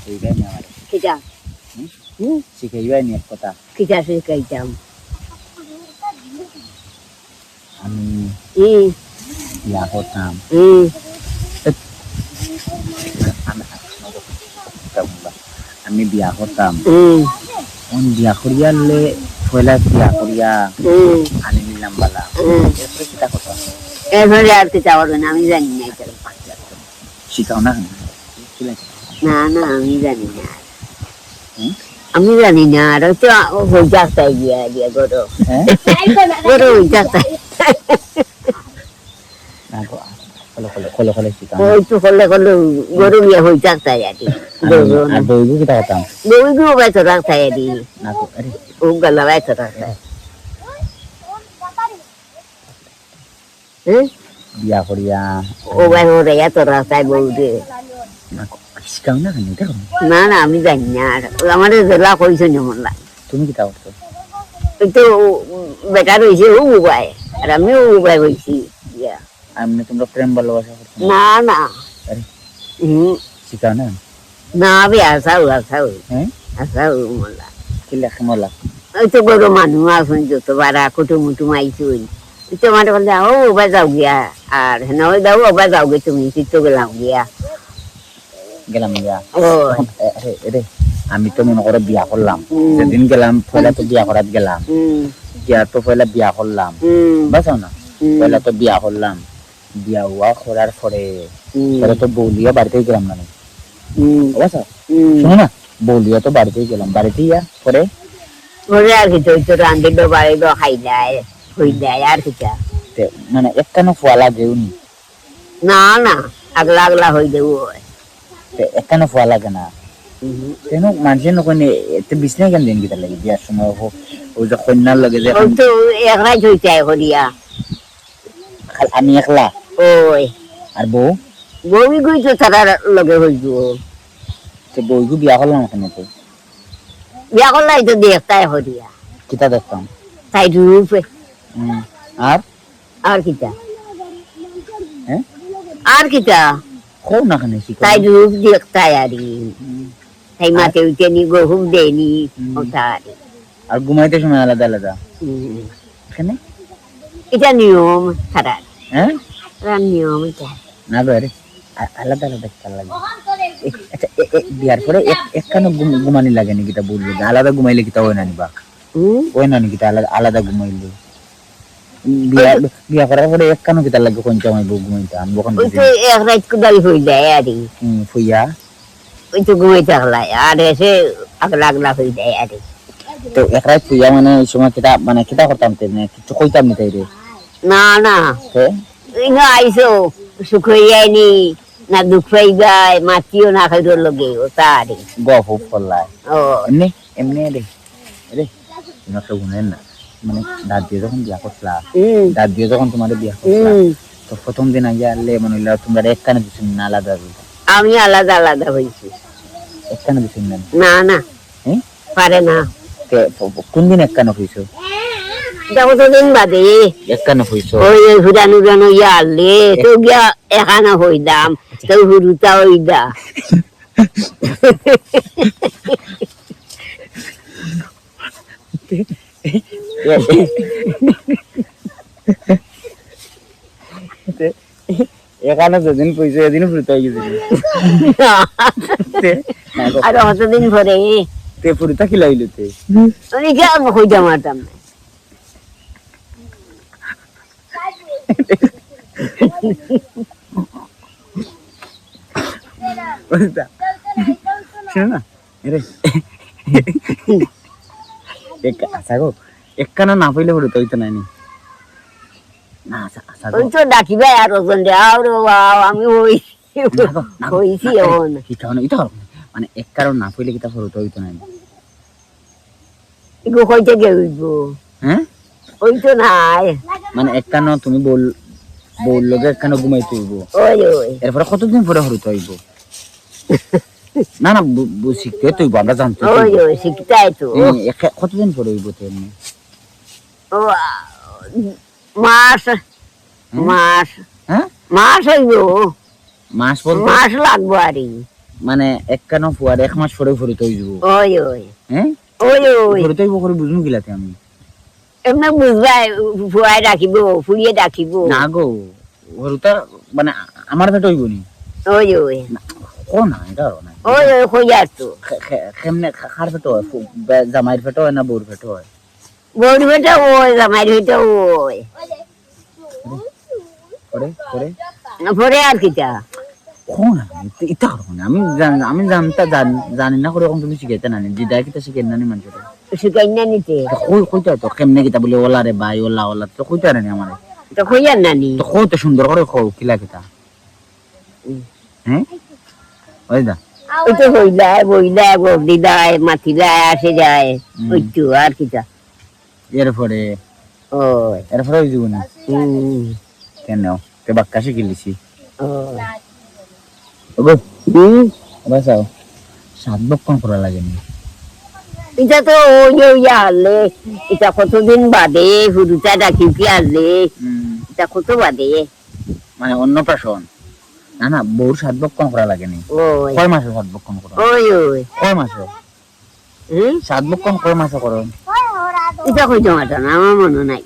শিখাইবাই নি আমারে কিটা শিখাইবাই নি এক কথা কিটা শিখাইতাম আমি বিয়া করতাম আমি বিয়া করতাম বিয়া করিয়ালে পয়লা বিয়া করিয়া আনি নিলাম বালা এরপরে কিতা করতাম এরপরে আর কিটা করবে না আমি জানি না এটা শিখাও না না না আমি জানি না আমি জানি না আর তো ওই যাত্রায় গিয়া গিয়া গরু গরু ওই যাত্রায় খোলে খোলে শিখাও ওই তো করলে করলে গরু গিয়া হয়ে যাত্রায় আর কি আর বইগু কিতা করতাম বইগু বাইতো রাখতায় আর কি না তো আরে ও গলা বাইতো রাখতায় বিয়া করিয়া ও ভাই ওরে এত রাস্তায় বউরে শিখাও না কেন দেখো না না আমি জানি না আর আমাদের জেলা কইছে যেমন লাগে তুমি কিতা করছো ওই তো বেটা রয়েছে ও উবাই আর আমিও উবাই হয়েছি আমি তোমরা প্রেম ভালোবাসা করছো না না আরে শিখাও না না আমি আসাও হ্যাঁ আসাও মোল্লা কি লেখা মলা ওই তো বড় মানুষ আসুন যত বারা কুটুম মুটুম আইসুন তো মানে বললে ও ওবাই যাও গিয়া আর হেন ওই দাও ওবাই যাও গে তুমি চিত্ত গেলাম গিয়া গেলাম গিয়া ও রে আমি তো মনে করে বিয়া করলাম যেদিন গেলাম পয়লা তো বিয়া করাত গেলাম গিয়া তো পয়লা বিয়া করলাম বাসাও না পয়লা তো বিয়া করলাম বিয়া হওয়া করার পরে তো বৌলিয়া বাড়িতেই গেলাম না বাসা শোনো না বৌলিয়া তো বাড়িতেই গেলাম বাড়িতে ইয়া পরে ওরে আর কি তো রান্ধি দো বাড়ি দো খাই দেয় হই দেয় আর কিটা মানে একখানো ফোয়ালা দেউনি না না আগলা আগলা হই দেব একখানো ফোয়া লাগে না কেন মানুষের নকনে এতে বিছনাই কেন দিন গিতা লাগে বিয়ার সময় ওই যে কন্যার লগে যে ওই তো একলাই হইতে হরিয়া আমি একলা ওই আর বউ বউই গই তো তারা লগে হইব তো বউগু বিয়া করলাম ওখানে তো বিয়া করলাই তো দেখতাই হরিয়া কিতা দেখতাম তাই রূপে আর আর কিটা হ্যাঁ আর কিটা কও না কেন শিখো তাই রূপ দেখতাই আরি তাই মাতে উঠে নি গহু দেনি ওটারি আর ঘুমাইতে সময় আলাদা আলাদা এখানে এটা নিয়ম তারা হ্যাঁ নিয়ম এটা না বারে আলাদা আলাদা খেলা লাগে আচ্ছা বিয়ার পরে একখানো ঘুমানি লাগে নাকি তা বললো আলাদা ঘুমাইলে কি তা হয় না নিবা হয় না নাকি তা আলাদা ঘুমাইলে বিয়া করার পরে একখানো কি তার লাগে কোন চামাই বউ ঘুমাইতে আমি কখন ওই তো এক রাত কুদারি হই যায় আরি ফুইয়া ওই তো ঘুমাইতে আগলাই আর এসে আগলা আগলা হই যায় আরি তো এক রাত ফুইয়া মানে ওই সময় কিতা মানে কিতা করতাম তেমনি কিছু কইতাম না তাই রে না না ইনো আইসো সুখ হয়ে যায়নি না দুঃখ হয়ে যায় মাতিও না খাইর লগে ও তারি গপ ফল্লায় ও এমনি এমনি রে রে তুমি একটা গুনেন না মানে দাঁত দিয়ে যখন বিয়া করছিলা দাঁত দিয়ে যখন তোমার বিয়া করছিলা তো প্রথম দিন আগে আনলে মনে হইলো তোমরা একখানে দিচ্ছ না আলাদা আমি আলাদা আলাদা হয়েছি একখানে দিচ্ছ না না না পারে না কোন দিন একখানে হইছো যাবো তো দিন বাদে একখানে হইছো ওই হুরানু জানো ইয়ালে তো গিয়া এখানে হইদাম তো হুরুতা হইদা এখানে যেদিন পয়সা এদিন ফুরতে গেছে আর কতদিন পরে তে ফুরতা কি লাইলো তে আমি কেন হইদাম আরতাম শোনো না রে আচ্ছা গো একখানা না পাইলে ফুরতে হইতো না না আচ্ছা ওই তো ডাকিবে আর ওজন আমি হইছি মানে এক কারণ না পাইলে কিতা ফুরতে হইতো না এগো কইতে গেইব হ্যাঁ ওই তো নাই মানে একখানা তুমি বললো যে একখানা ঘুমাইতে হইব ওই ওই এরপরে কতদিন পরে ফুরতে হইব না না শিখতে তো আমরা জানতে ওই ওই শিখতাই তো কতদিন পরে হইব তেমনি ও মাস মাস হ্যাঁ মাস হইব মাস বলতে মাস লাগবো আরি মানে একখানো ফুয়ার 1 মাস পরে ফুরিতে হয়ে যাব ওই ওই হ্যাঁ ওই ওই ফুরিতে হইব করে বুঝমু গিলাতে আমি এমনি বুঝবা ফুয়াই ডাকিব ফুরিয়ে ডাকিব না গো হরুতা মানে আমার ফেট হইব নি ওই ওই ও না এটা না ওই ওই কইয়ার তো কেমনে খার ফেট হয় জামাইর ফেট হয় না বউর ফেট হয় বড় বেটা ওই জামাই বেটা ওই করে করে পরে আর কিটা কোন ইতা করো না আমি জানি না করে এখন তুমি শিখাইতে না দিদা কিতা শিখাই না মানুষের শিকাই না নিতে কই কইতা তো কেমনে কিতা বলে ওলা রে ভাই ওলা ওলা তো কইতা না আমারে তো কইয়ার নানি তো কত সুন্দর করে কও কিলা কিতা হ্যাঁ ওই দা ওই তো হইলায় বইলায় বগদি দেয় মাতিলায় আসে যায় ওই তো আর কিটা এরপরে ওই এরপরে ওই জীবনে কেন তে বাক্কা শিখিলিছি ওই ওগো বাসাও সাত বক্ষণ করা লাগেনি এটা তো ওই ওই আলে এটা কতদিন বাদে হুরুটা ডাকি কি আলে এটা কত বাদে মানে অন্নপ্রাশন না না বউর সাত বক্ষণ করা লাগেনি ওই কয় মাসে সাত বক্ষণ করো ওই ওই কয় মাসে সাত বক্ষণ কয় মাসে করো এটা কই জমাটা না আমার মনে নাই